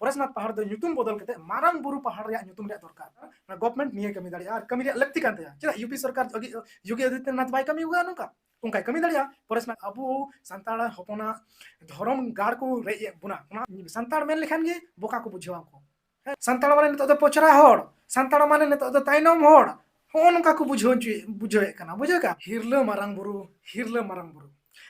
परेशनाथ पहाड़ दो ᱧᱩᱛᱩᱢ बदल करते मारांग बुरु पहाड़ रे ᱧᱩᱛᱩᱢ रे दरकार गवर्नमेंट निये कमी दाड़िया और कमी रे लगती कान तया चला यूपी सरकार योगी आदित्यनाथ बाय कमी हुआ नोका उनका कमी दाड़िया परेशनाथ अबु संताड़ हपना धर्म गाड़ को रे बुना संताड़ मेन लेखान गे बोका को बुझावा को संताड़ माने नितो दो पचरा होड़ संताड़ माने नितो दो ताइनम होड़ हो नोका को बुझे कना बुझे का हिरले मारांग बुरु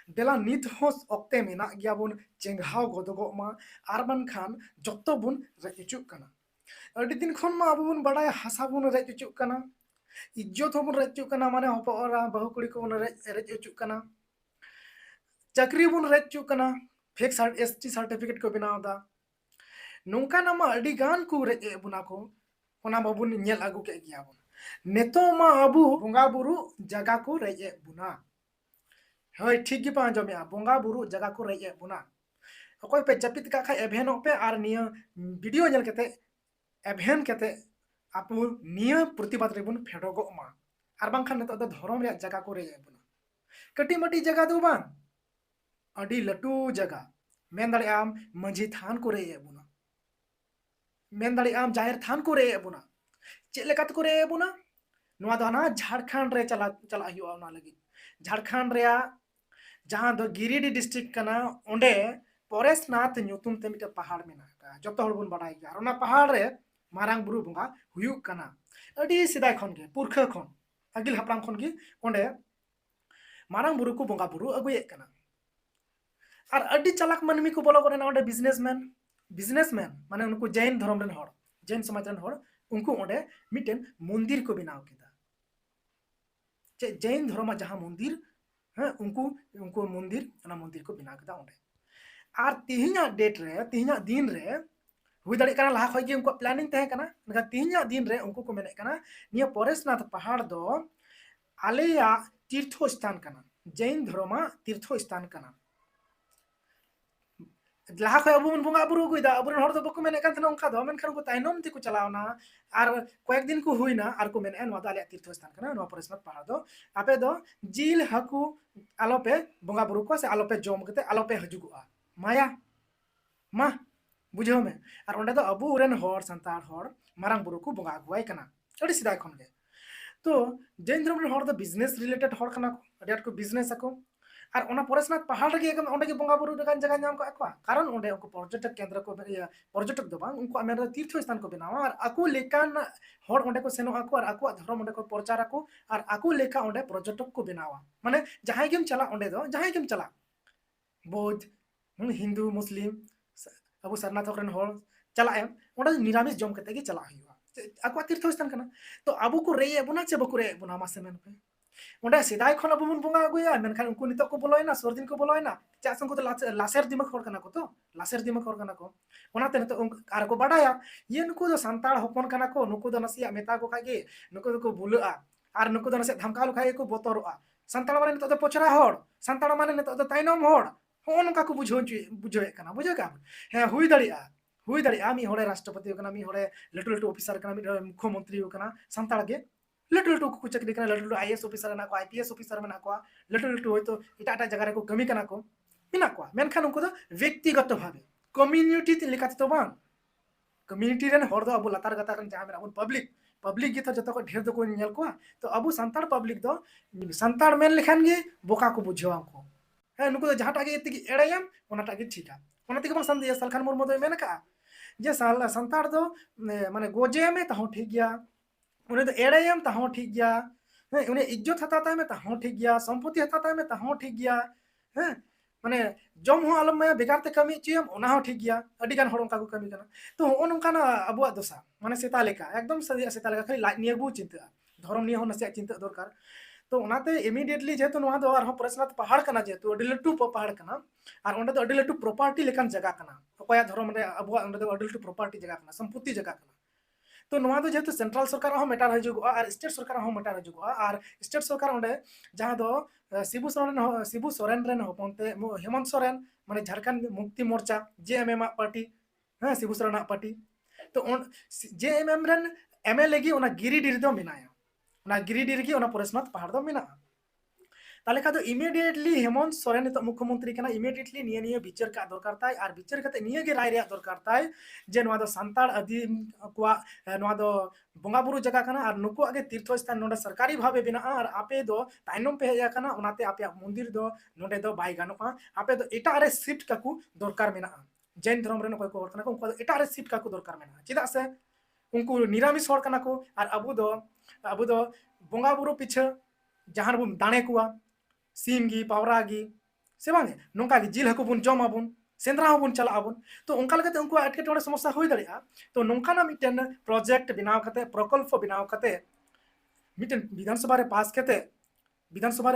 देला नित हो अक्ते मेना गया बुन चेंघाव गदगो मा आर बानखान जत्तो बुन रेचुक कना अडी दिन खन मा बुन बडाय हासा बुन रेचुक कना इज्जत बुन रेचुक कना माने हपरा बहु कुड़ी को बुन रेचुक कना चाकरी बुन रेचुक कना फेक एसटी सर्टिफिकेट को बनावदा नोंका मा अडी गान को रेचे बुना को ओना बाबुन नेल आगु के गया बुन नेतो मा अबु बोंगा बुरु जगह को रेचे बुना हय ठीक गे पांजो में बोंगा बुरु जगह को रेजे बुना अकोय पे जपित का खाय एभेन पे आर निया वीडियो नेल केते एभेन केते आपु निया प्रतिबाद रेबुन फेडोगो मा आर बांखान नतो द धर्म रे जगह को रेजे बुना कटी मटी जगह दो बांग अडी लटू जगह मेन दाड़े आम मंझी थान को रेजे बुना मेन दाड़े आम जाहिर थान को रेजे बुना चेले कत को रेजे बुना नोआ दो ना झारखंड रे चला हुआ ना लगी झारखंड रे जहां दो गिरिडीह डिस्ट्रिक्ट कना ओंडे परेशनाथ ᱧᱩᱛᱩᱢ ते मिटे पहाड़ मेना का जतो हड़ बुन बाडाय गया ओना पहाड़ रे मारांग बुरु बंगा हुयुक कना अडी सिदाय खन गे पुरखा खन अगिल हपराम खन गे ओंडे मारांग बुरु को बंगा बुरु अगुये कना और अडी चालाक मनमी को बोलो करे ना ओंडे बिजनेसमैन माने उनको जैन धर्म रेन हड़ जैन समाज रेन हड़ उनको ओंडे मिटेन मंदिर को बनाव केदा जैन धर्म जहां मंदिर हाँ उनको मंदिर को बना केदा ओंडे आर तिहिना डेट रे तिहिना दिन रे हुई दाड़े कना लहा खय गे उनको प्लानिंग तहे कना नका तिहिना दिन रे उनको को मेने कना निया परेशनाथ पहाड़ दो आलेया तीर्थ स्थान कना जैन धर्म तीर्थ स्थान कना लहा खय अबु बंगा बुरु गुइदा अबुन हर दो बको मेने कान थना उनका दो मेनखान को ताइनम ती को चलावना आर कयेक दिन को हुइना आर को मेने नो दाले तीर्थ स्थान कना नो परेशनाथ पहाड़ दो आपे दो जिल हाकू आलोपे बंगा बुरु को से आलोपे जम कते आलोपे हजुगुआ माया मा बुझो में और ओंडे दो अबु रेन हर संतार हर मारांग बुरु को बंगा गुआय कना अडी सिदाय खन गे तो जैन धर्म रेन हर दो बिजनेस रिलेटेड हर कना को अडी को बिजनेस ako और ओना परेशनाथ पहाड़ रे एकदम ओंडे के बंगा बुरु दगान जगह नाम को कारण ओंडे उनको पर्यटक केंद्र को पर्यटक दो बांग उनको अमेर तीर्थ स्थान को बनावा और आकु लेकान हर ओंडे को सेनो आकु और आकु धर्म ओंडे को प्रचार आकु और आकु लेखा ओंडे पर्यटक को बनावा माने जहां गेम चला ओंडे दो जहां गेम चला बौद्ध हिंदू मुस्लिम अबु सरनाथ रेन हर चला एम ओंडे निरामिष जम कते गे चला हुआ आकु तीर्थ स्थान कना तो अबु को रे बुना से बकु रे बुना मासे मेन पे ओंडे सिदाय खन अबु बन बंगा गुया मेनखान उनको नितो को बोलोयना सरदिन को बोलोयना चासं को तो लासेर दिमाग हर कना को तो लासेर दिमाग हर कना को ओनाते नितो आर को बाडाया ये नुको दो संताड़ हपन कना को नुको दो नसिया मेता को खागे नुको को बुलुआ आर नुको दो नसे धमकालु खागे को बोतरोआ संताड़ माने नितो दो पचरा हड़ संताड़ माने नितो दो ताइनम हड़ हो नका को बुझोए कना बुझे का हे हुई दाड़िया मी हड़े राष्ट्रपति कना मी हड़े लटू ऑफिसर कना मी मुख्यमंत्री कना संताड़ के लटू को चक्री कना लटू आईएएस ऑफिसर ना को आईपीएस ऑफिसर में ना को लटू होयतो इटा जगह रे को कमी कना को मिना को मेनखान उनको दो व्यक्तिगत भावे कम्युनिटी लेकाते तो बांग कम्युनिटी रेन हर दो अबु लतार गता कन जहां मेरा पब्लिक गे तो जतो को ढेर दो को नेल को तो अबु संताड़ पब्लिक दो संताड़ मेन लेखान गे बोका को बुझवा को है नुको जहां टागे इति एड़ायम ओना टागे ठीका ओना तिके बंग संदेश सलखान मुर्मु दो मेन का जे साल संताड़ दो माने गोजे में ताहो ठीक गया उन्हें तो एड़ायम ताहो ठीक गया है उन्हें इज्जत हताता में ताहो ठीक गया संपत्ति हताता में ताहो ठीक गया है माने जम हो आलम में बेकार ते कमी चियम ओना हो ठीक गया अडी गान हड़ों का को कमी कना तो हो नोंका ना अबुआ दोसा माने सेता लेका एकदम सेता लेका खाली नियबु चिंता धर्म निय हो नसे चिंता दरकार तो ओनाते इमीडिएटली जेतु नोआ दो आर परेशनाथ पहाड़ कना जेतु अडी लटू पहाड़ कना और ओंडे दो अडी लटू प्रॉपर्टी लेकान जगह कना अकोया धर्म रे अबुआ ओंडे दो अडी लटू प्रॉपर्टी जगह कना संपत्ति जगह कना तो नोआ दो जेतु सेंट्रल सरकार हो मेटार हजुगो और स्टेट सरकार हो मेटार हजुगो और स्टेट सरकार ओंडे जहां दो शिबू सोरेन रेन होपनते हेमंत सोरेन माने झारखंड मुक्ति मोर्चा जेएमएम पार्टी हां शिबू सोरेन पार्टी तो जेएमएम रेन एमएलए गी ओना गिरिडीह दो मिनाया ओना गिरिडीह गी ओना परेशनाथ पहाड़ दो मिना ताले का इमिडिएटली हेमंत सोरेन नित मुख्यमंत्री कना इमिडिएटली निये निये विचार का दरकार ताय और विचार कते निये गे राय रे दरकार ताय जे नवा दो संताल आदिम को नवा दो बोंगा बुरु जगह कना और नुकु आगे तीर्थ स्थान नोडे सरकारी भावे बिना और आपे दो ताइनम पे हेया कना ओनाते आपे मंदिर दो नोडे दो बाय गानोआ आपे दो एटा रे शिफ्ट काकू दरकार मेना जैन धर्म रे कोई को हर कना को उनको एटा रे शिफ्ट काकू दरकार मेना चिदा से उनको निरामिष हर कना को और अबु दो बोंगा बुरु पीछे जहां बन दाणे कुआ सीम गी पावरा गी से बांगे नोंका गी जिल हकु बुन जमाबुन सेंद्रा बुन चलाबुन तो उनका लगते उनको एटकेटोड़े समस्या हुई दाड़िया तो नोंकाना मिटन प्रोजेक्ट बनाव कते प्रकल्प बनाव कते मिटन विधानसभा रे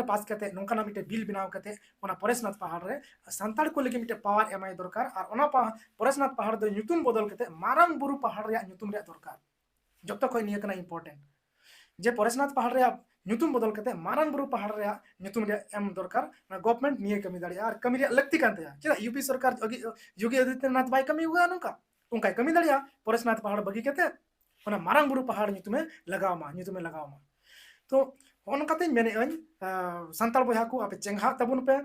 पास कते नोंकाना मिटे बिल बनाव कते ओना परेशनाथ पहाड़ रे संताड़ को लगे मिटे पावर एमआई दरकार और ओना परेशनाथ पहाड़ दो ᱧᱩᱛᱩᱢ बदल कते मारांग बुरु पहाड़ रे ᱧᱩᱛᱩᱢ रे दरकार जब तक निया कना इंपोर्टेंट जे परेशनाथ पहाड़ रे ᱧᱩᱛᱩᱢ बदल कते मारांग बुरु पहाड़ रे ᱧᱩᱛᱩᱢ रे एम दरकार ना गवर्नमेंट निये कमी दाड़िया और कमी रे लगती कानते चेदा यूपी सरकार योगी आदित्यनाथ बाय कमी हुआ नोंका उनका कमी दाड़िया परेशनाथ पहाड़ बगी कते ओना मारांग बुरु पहाड़ ᱧᱩᱛᱩᱢে लगावमा तो ओनकाते मेने अन संताल बया को आपे चेंघा तबुन पे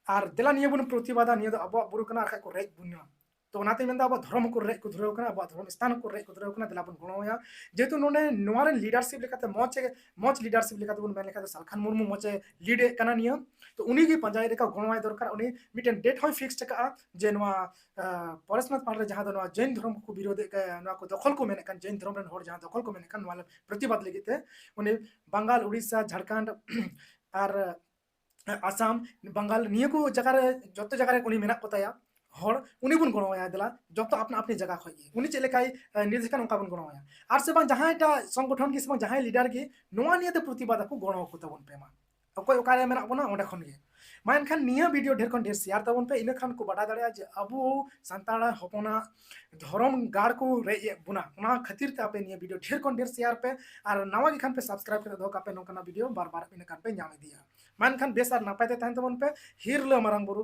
और देला निये बुन प्रतिबादा निये दो अब बुरु कना आखा को रेज बुन्ना तो ओनाते मेंदा अब धर्म को रेज को धुरेव कना अब धर्म स्थान को रेज को धुरेव कना देला बुन गणोया जेतु नोने नोवारे लीडरशिप लेकाते मच लीडरशिप लेकाते बुन मेन लेकाते सालखान मुर्मू मचे लीड कना निये तो उनी की पंजाय रेका गणवाय दरकार उनी मिटेन डेट होय फिक्स टका जे नोवा परेशनाथ पहाड़ रे जहां दो नोवा जैन धर्म को विरोध नोवा को दखल को मेने कान जैन धर्म रेन होर जहां दखल को मेने कान नोवा प्रतिबाद लेगिते उनी बंगाल उड़ीसा झारखंड और आसाम बंगाल निये को जगह रे जत्तो जगह रे उनी मेना पताया हर उनी बुन गणवाया दिला जब तो अपना अपनी जगह खई उनी चलेकाय निर्देशक उनका बुन गणवाया आर से बंग जहां एटा संगठन की से जहां लीडर की नोवा निये प्रतिबाद को गणो को तबन पेमा अकोय ओकारे मेना बना ओंडे खन गे मा एनखान निया वीडियो ढेर खन ढेर शेयर तबन पे इन खान को बड़ा दाड़िया जे अबु संताड़ा हपना धर्म गाड़ को रे बुना ओना खातिर ते आपे निया वीडियो ढेर खन ढेर शेयर पे और नवा के खान पे सब्सक्राइब कर दो कापे नोकना वीडियो बार बार इन खान पे नाम दिया मान खान बेसार नापाते तहन तबन पे हिरले मारांग बुरु